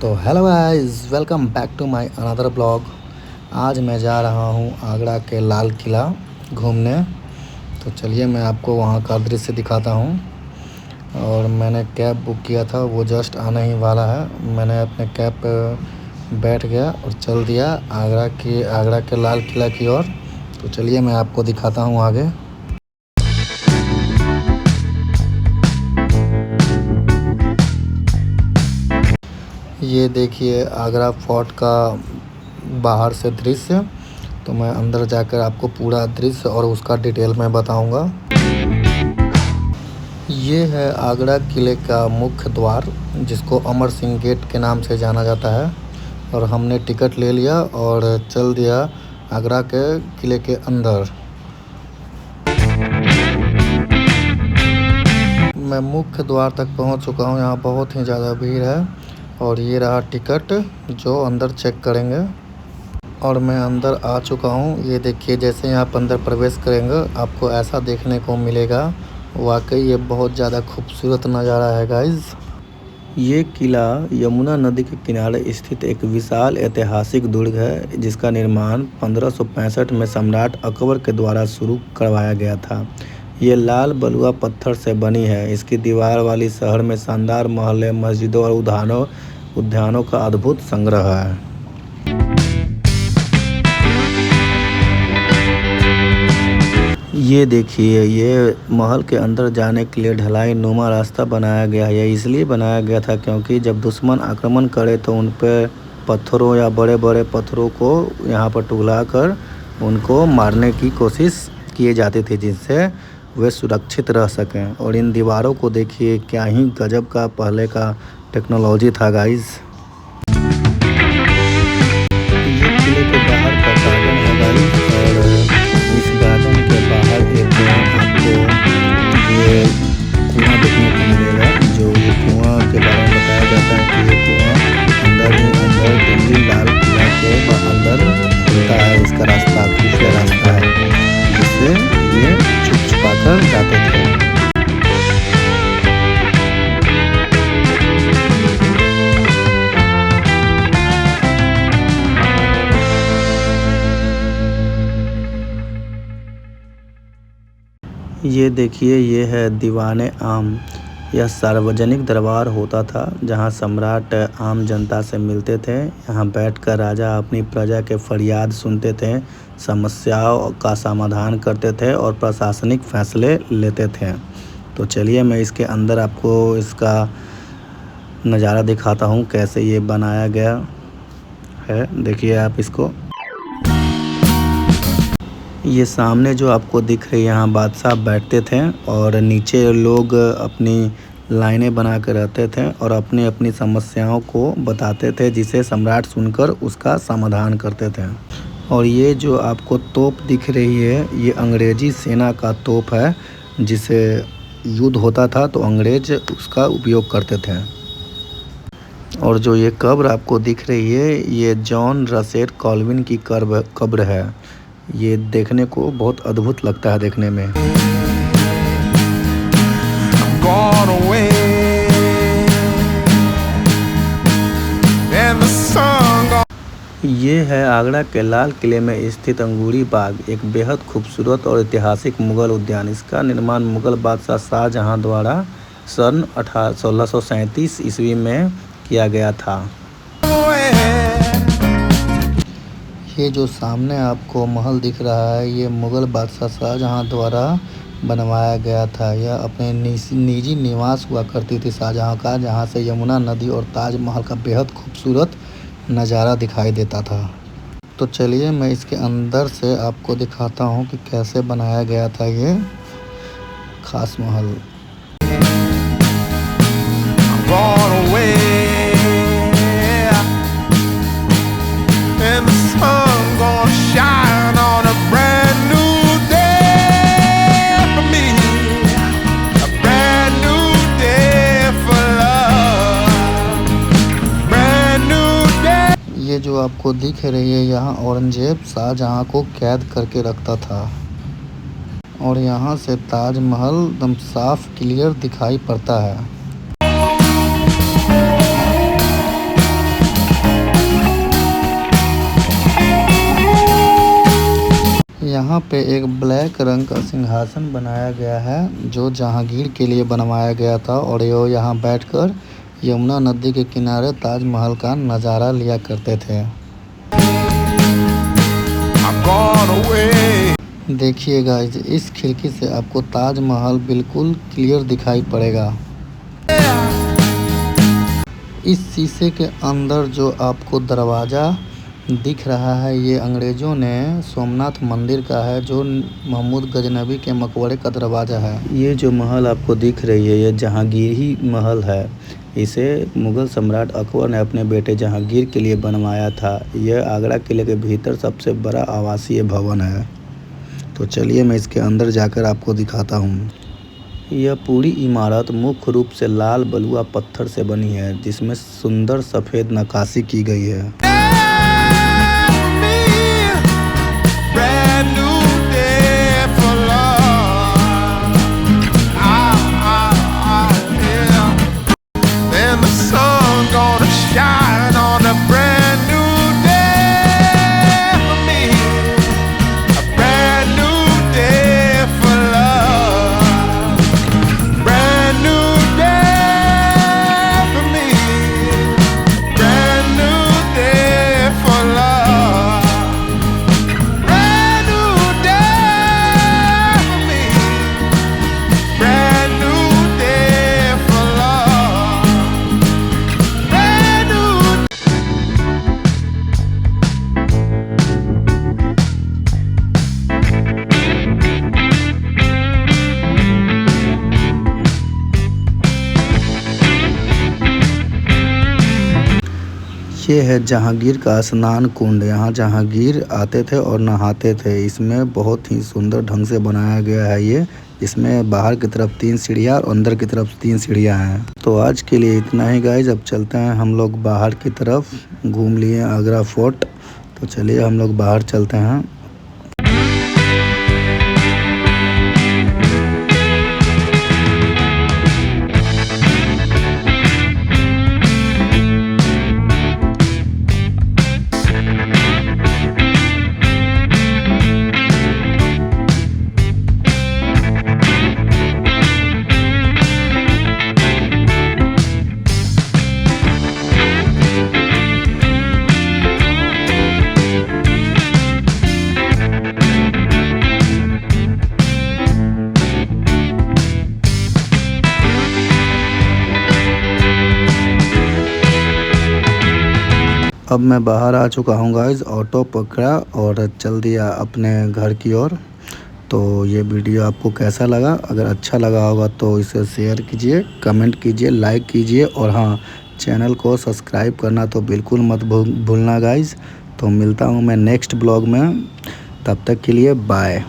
तो hello guys, welcome back to my another blog. आज मैं जा रहा हूँ आगरा के लाल किला घूमने। तो चलिए मैं आपको वहाँ का दृश्य दिखाता हूँ। और मैंने कैब बुक किया था, वो जस्ट आने ही वाला है। मैंने अपने कैब पे बैठ गया और चल दिया आगरा के लाल किला की ओर। तो चलिए मैं आपको दिखाता हूँ आगे। ये देखिए आगरा फोर्ट का बाहर से दृश्य। तो मैं अंदर जाकर आपको पूरा दृश्य और उसका डिटेल में बताऊंगा। ये है आगरा किले का मुख्य द्वार, जिसको अमर सिंह गेट के नाम से जाना जाता है। और हमने टिकट ले लिया और चल दिया आगरा के किले के अंदर। मैं मुख्य द्वार तक पहुंच चुका हूं। यहाँ बहुत ही ज़्यादा भीड़ है। और ये रहा टिकट जो अंदर चेक करेंगे। और मैं अंदर आ चुका हूँ। ये देखिए, जैसे ही आप अंदर प्रवेश करेंगे आपको ऐसा देखने को मिलेगा। वाकई ये बहुत ज़्यादा खूबसूरत नज़ारा है गाइस। ये किला यमुना नदी के किनारे स्थित एक विशाल ऐतिहासिक दुर्ग है, जिसका निर्माण 1565 में सम्राट अकबर के द्वारा शुरू करवाया गया था। ये लाल बलुआ पत्थर से बनी है। इसकी दीवार वाली शहर में शानदार महलें, मस्जिदों और उद्यानों का अद्भुत संग्रह है। ये देखिए, ये महल के अंदर जाने के लिए ढलाई नुमा रास्ता बनाया गया है। ये इसलिए बनाया गया था क्योंकि जब दुश्मन आक्रमण करे तो उन पर पत्थरों या बड़े बड़े पत्थरों को यहाँ पर टुगला कर उनको मारने की कोशिश किए जाती थी, जिससे वे सुरक्षित रह सकें। और इन दीवारों को देखिए, क्या ही गजब का पहले का टेक्नोलॉजी था गाइस। ये किले के बाहर का गार्डन है गाइस। और इस गार्डन के बाहर एक आपको ये कुआं देखने को मिलेगा। जो ये कुआं के बारे में बताया जाता है कि ये कुआं अंदर ही अंदर दिल्ली लाल किला के अंदर खुलता है। इसका रास्ता खुफिया रास्ता है, जिससे ये छुपा कर जाते थे। ये देखिए, ये है दीवाने आम। यह सार्वजनिक दरबार होता था जहां सम्राट आम जनता से मिलते थे। यहां बैठकर राजा अपनी प्रजा के फरियाद सुनते थे, समस्याओं का समाधान करते थे और प्रशासनिक फैसले लेते थे। तो चलिए मैं इसके अंदर आपको इसका नज़ारा दिखाता हूं, कैसे ये बनाया गया है। देखिए आप इसको। ये सामने जो आपको दिख रही है, यहाँ बादशाह बैठते थे और नीचे लोग अपनी लाइनें बना कर रहते थे और अपनी अपनी समस्याओं को बताते थे, जिसे सम्राट सुनकर उसका समाधान करते थे। और ये जो आपको तोप दिख रही है, ये अंग्रेजी सेना का तोप है। जिसे युद्ध होता था तो अंग्रेज उसका उपयोग करते थे। और जो ये कब्र आपको दिख रही है, ये जॉन रसेट कॉल्विन की कब्र है। ये देखने को बहुत अद्भुत लगता है देखने में। ये है आगरा के लाल किले में स्थित अंगूरी बाग, एक बेहद खूबसूरत और ऐतिहासिक मुगल उद्यान। इसका निर्माण मुगल बादशाह शाहजहां द्वारा सन 1637 ईस्वी में किया गया था। ये जो सामने आपको महल दिख रहा है, ये मुगल बादशाह शाहजहां द्वारा बनवाया गया था। यह अपने निजी निवास हुआ करती थी शाहजहां का, जहां से यमुना नदी और ताजमहल का बेहद खूबसूरत नज़ारा दिखाई देता था। तो चलिए मैं इसके अंदर से आपको दिखाता हूं कि कैसे बनाया गया था ये खास महल। ये जो आपको दिख रही है, यहाँ औरंगजेब शाहजहां को कैद करके रखता था। और यहाँ से ताजमहल एकदम साफ क्लियर दिखाई पड़ता है। यहाँ पे एक ब्लैक रंग का सिंहासन बनाया गया है जो जहांगीर के लिए बनवाया गया था और ये यहाँ बैठकर यमुना नदी के किनारे ताजमहल का नज़ारा लिया करते थे। देखिए गाइस, इस खिड़की से आपको ताजमहल बिल्कुल क्लियर दिखाई पड़ेगा। इस शीशे के अंदर जो आपको दरवाज़ा दिख रहा है ये अंग्रेज़ों ने सोमनाथ मंदिर का है, जो महमूद गजनबी के मकबरे का दरवाज़ा है। ये जो महल आपको दिख रही है ये जहांगीरी महल है। इसे मुग़ल सम्राट अकबर ने अपने बेटे जहांगीर के लिए बनवाया था। यह आगरा किले के भीतर सबसे बड़ा आवासीय भवन है। तो चलिए मैं इसके अंदर जाकर आपको दिखाता हूँ। यह पूरी इमारत मुख्य रूप से लाल बलुआ पत्थर से बनी है, जिसमें सुंदर सफ़ेद नक्काशी की गई है। ये है जहांगीर का स्नान कुंड। यहाँ जहांगीर आते थे और नहाते थे। इसमें बहुत ही सुंदर ढंग से बनाया गया है ये। इसमें बाहर की तरफ 3 सीढ़ियाँ और अंदर की तरफ 3 सीढ़ियाँ हैं। तो आज के लिए इतना ही गाइस। अब चलते हैं हम लोग बाहर की तरफ। घूम लिए आगरा फोर्ट, तो चलिए हम लोग बाहर चलते हैं। अब मैं बाहर आ चुका हूँ गाइस। ऑटो पकड़ा और चल दिया अपने घर की ओर। तो ये वीडियो आपको कैसा लगा? अगर अच्छा लगा होगा तो इसे शेयर कीजिए, कमेंट कीजिए, लाइक कीजिए और हाँ, चैनल को सब्सक्राइब करना तो बिल्कुल मत भूलना गाइस। तो मिलता हूँ मैं नेक्स्ट ब्लॉग में, तब तक के लिए बाय।